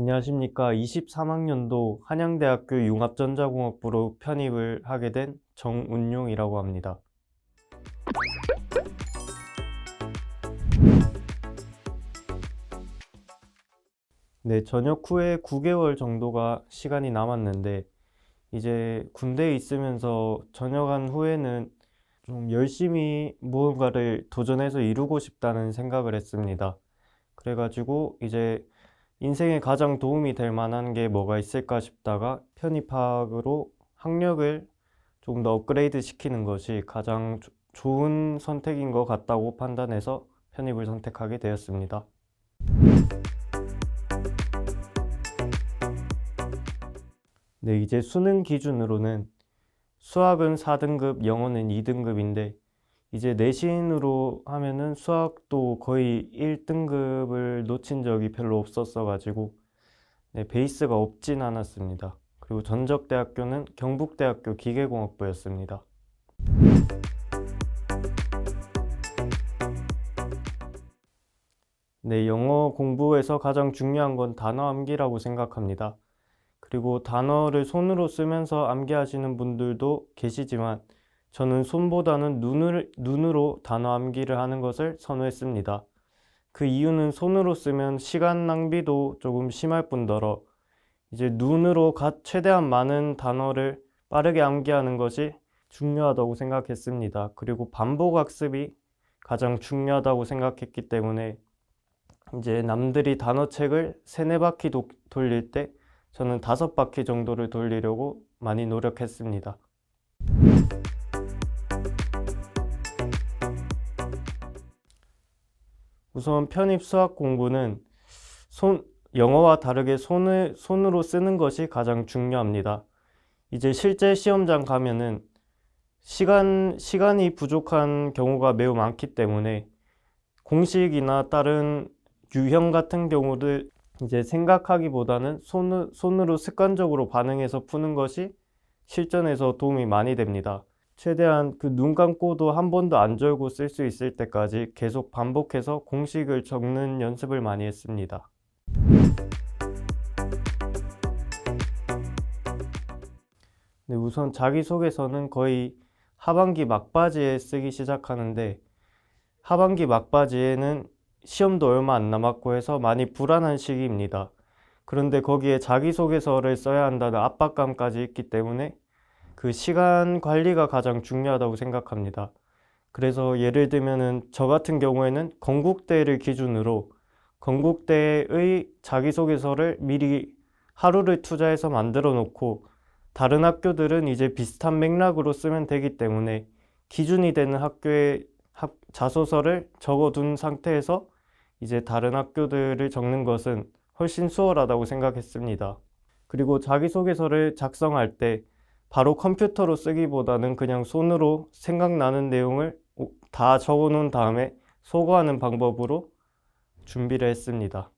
안녕하십니까. 23학년도 한양대학교 융합전자공학부로 편입을 하게 된 정운용이라고 합니다. 네, 전역 후에 9개월 정도가 시간이 남았는데 이제 군대에 있으면서 전역한 후에는 좀 열심히 무언가를 도전해서 이루고 싶다는 생각을 했습니다. 그래가지고 이제 인생에 가장 도움이 될 만한 게 뭐가 있을까 싶다가 편입학으로 학력을 조금 더 업그레이드 시키는 것이 가장 좋은 선택인 것 같다고 판단해서 편입을 선택하게 되었습니다. 네, 이제 수능 기준으로는 수학은 4등급, 영어는 2등급인데 이제 내신으로 하면은 수학도 거의 1등급을 놓친 적이 별로 없었어가지고 네, 베이스가 없진 않았습니다. 그리고 전적대학교는 경북대학교 기계공학부였습니다. 네, 영어 공부에서 가장 중요한 건 단어 암기라고 생각합니다. 그리고 단어를 손으로 쓰면서 암기하시는 분들도 계시지만 저는 손보다는 눈으로 단어 암기를 하는 것을 선호했습니다. 그 이유는 손으로 쓰면 시간 낭비도 조금 심할 뿐더러 이제 눈으로 최대한 많은 단어를 빠르게 암기하는 것이 중요하다고 생각했습니다. 그리고 반복 학습이 가장 중요하다고 생각했기 때문에 이제 남들이 단어책을 3-4바퀴 돌릴 때 저는 5바퀴 정도를 돌리려고 많이 노력했습니다. 우선 편입 수학 공부는 영어와 다르게 손으로 쓰는 것이 가장 중요합니다. 이제 실제 시험장 가면은 시간이 부족한 경우가 매우 많기 때문에 공식이나 다른 유형 같은 경우들 이제 생각하기보다는 손으로 습관적으로 반응해서 푸는 것이 실전에서 도움이 많이 됩니다. 최대한 그 눈 감고도 한 번도 안 졸고 쓸 수 있을 때까지 계속 반복해서 공식을 적는 연습을 많이 했습니다. 네, 우선 자기소개서는 거의 하반기 막바지에 쓰기 시작하는데 하반기 막바지에는 시험도 얼마 안 남았고 해서 많이 불안한 시기입니다. 그런데 거기에 자기소개서를 써야 한다는 압박감까지 있기 때문에 그 시간 관리가 가장 중요하다고 생각합니다. 그래서 예를 들면은 저 같은 경우에는 건국대를 기준으로 건국대의 자기소개서를 미리 하루를 투자해서 만들어 놓고 다른 학교들은 이제 비슷한 맥락으로 쓰면 되기 때문에 기준이 되는 학교의 자소서를 적어둔 상태에서 이제 다른 학교들을 적는 것은 훨씬 수월하다고 생각했습니다. 그리고 자기소개서를 작성할 때 바로 컴퓨터로 쓰기보다는 그냥 손으로 생각나는 내용을 다 적어 놓은 다음에 소거하는 방법으로 준비를 했습니다.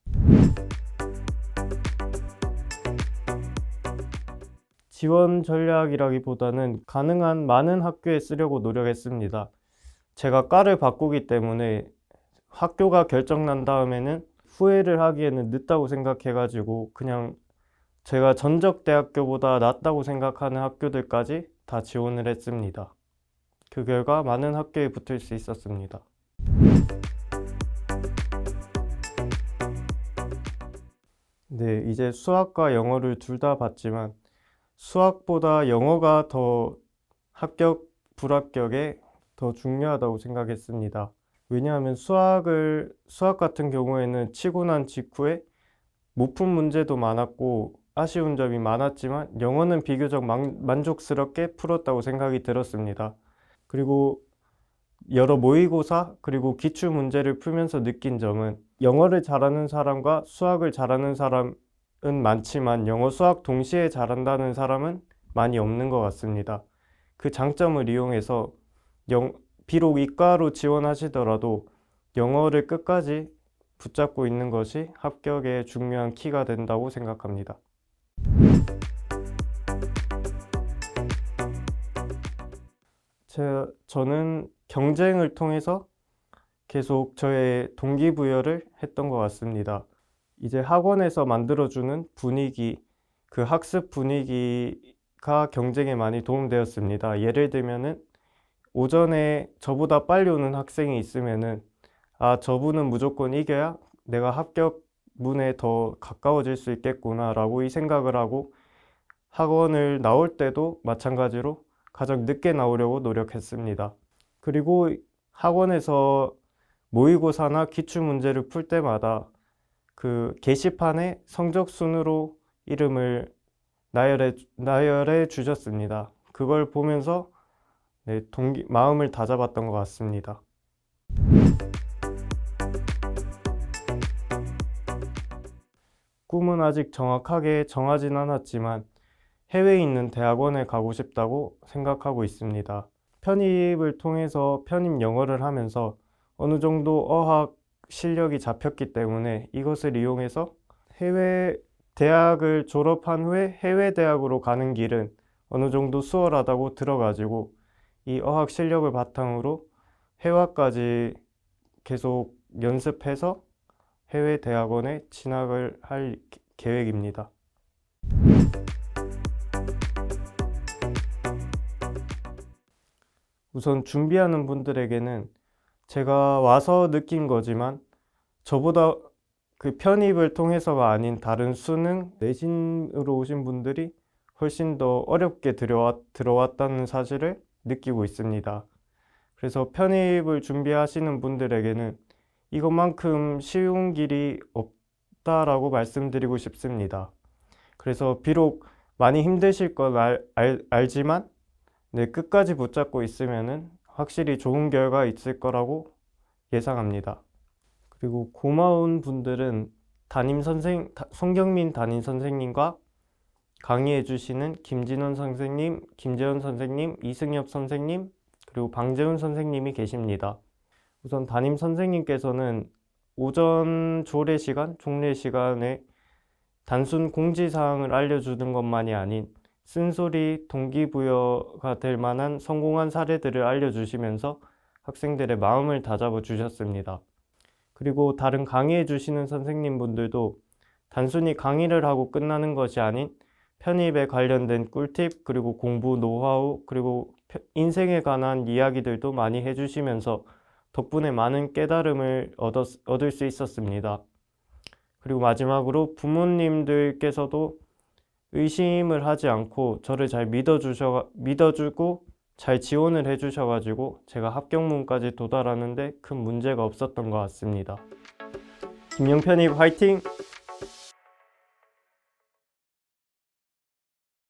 지원 전략이라기보다는 가능한 많은 학교에 쓰려고 노력했습니다. 제가 과를 바꾸기 때문에 학교가 결정난 다음에는 후회를 하기에는 늦다고 생각해가지고 그냥 제가 전적대학교보다 낫다고 생각하는 학교들까지 다 지원을 했습니다. 그 결과 많은 학교에 붙을 수 있었습니다. 네, 이제 수학과 영어를 둘 다 봤지만 수학보다 영어가 더 합격, 불합격에 더 중요하다고 생각했습니다. 왜냐하면 수학 같은 경우에는 치고 난 직후에 못 푼 문제도 많았고 아쉬운 점이 많았지만 영어는 비교적 만족스럽게 풀었다고 생각이 들었습니다. 그리고 여러 모의고사 그리고 기출 문제를 풀면서 느낀 점은 영어를 잘하는 사람과 수학을 잘하는 사람은 많지만 영어, 수학 동시에 잘한다는 사람은 많이 없는 것 같습니다. 그 장점을 이용해서 비록 이과로 지원하시더라도 영어를 끝까지 붙잡고 있는 것이 합격의 중요한 키가 된다고 생각합니다. 저는 경쟁을 통해서 계속 저의 동기부여를 했던 것 같습니다. 이제 학원에서 만들어주는 분위기, 그 학습 분위기가 경쟁에 많이 도움되었습니다. 예를 들면은 오전에 저보다 빨리 오는 학생이 있으면은 저분은 무조건 이겨야 내가 합격문에 더 가까워질 수 있겠구나 라고 이 생각을 하고 학원을 나올 때도 마찬가지로 가장 늦게 나오려고 노력했습니다. 그리고 학원에서 모의고사나 기출문제를 풀 때마다 그 게시판에 성적 순으로 이름을 나열해 주셨습니다. 그걸 보면서 마음을 다잡았던 것 같습니다. 꿈은 아직 정확하게 정하진 않았지만 해외에 있는 대학원에 가고 싶다고 생각하고 있습니다. 편입을 통해서 편입 영어를 하면서 어느 정도 어학 실력이 잡혔기 때문에 이것을 이용해서 해외 대학을 졸업한 후에 해외 대학으로 가는 길은 어느 정도 수월하다고 들어가지고 이 어학 실력을 바탕으로 회화까지 계속 연습해서 해외 대학원에 진학을 할 계획입니다. 우선 준비하는 분들에게는 제가 와서 느낀 거지만 저보다 그 편입을 통해서가 아닌 다른 수능 내신으로 오신 분들이 훨씬 더 어렵게 들어왔다는 사실을 느끼고 있습니다. 그래서 편입을 준비하시는 분들에게는 이것만큼 쉬운 길이 없다라고 말씀드리고 싶습니다. 그래서 비록 많이 힘드실 건 알지만 끝까지 붙잡고 있으면은 확실히 좋은 결과 있을 거라고 예상합니다. 그리고 고마운 분들은 송경민 담임 선생님과 강의해 주시는 김진원 선생님, 김재원 선생님, 이승엽 선생님, 그리고 방재훈 선생님이 계십니다. 우선 담임 선생님께서는 오전 조례 시간, 종례 시간에 단순 공지사항을 알려주는 것만이 아닌 쓴소리, 동기부여가 될 만한 성공한 사례들을 알려주시면서 학생들의 마음을 다잡아 주셨습니다. 그리고 다른 강의해 주시는 선생님분들도 단순히 강의를 하고 끝나는 것이 아닌 편입에 관련된 꿀팁, 그리고 공부 노하우, 그리고 인생에 관한 이야기들도 많이 해주시면서 덕분에 많은 깨달음을 얻을 수 있었습니다. 그리고 마지막으로 부모님들께서도 의심을 하지 않고 저를 잘 믿어주고 잘 지원을 해주셔가지고 제가 합격문까지 도달하는데 큰 문제가 없었던 것 같습니다. 김영 편입 화이팅!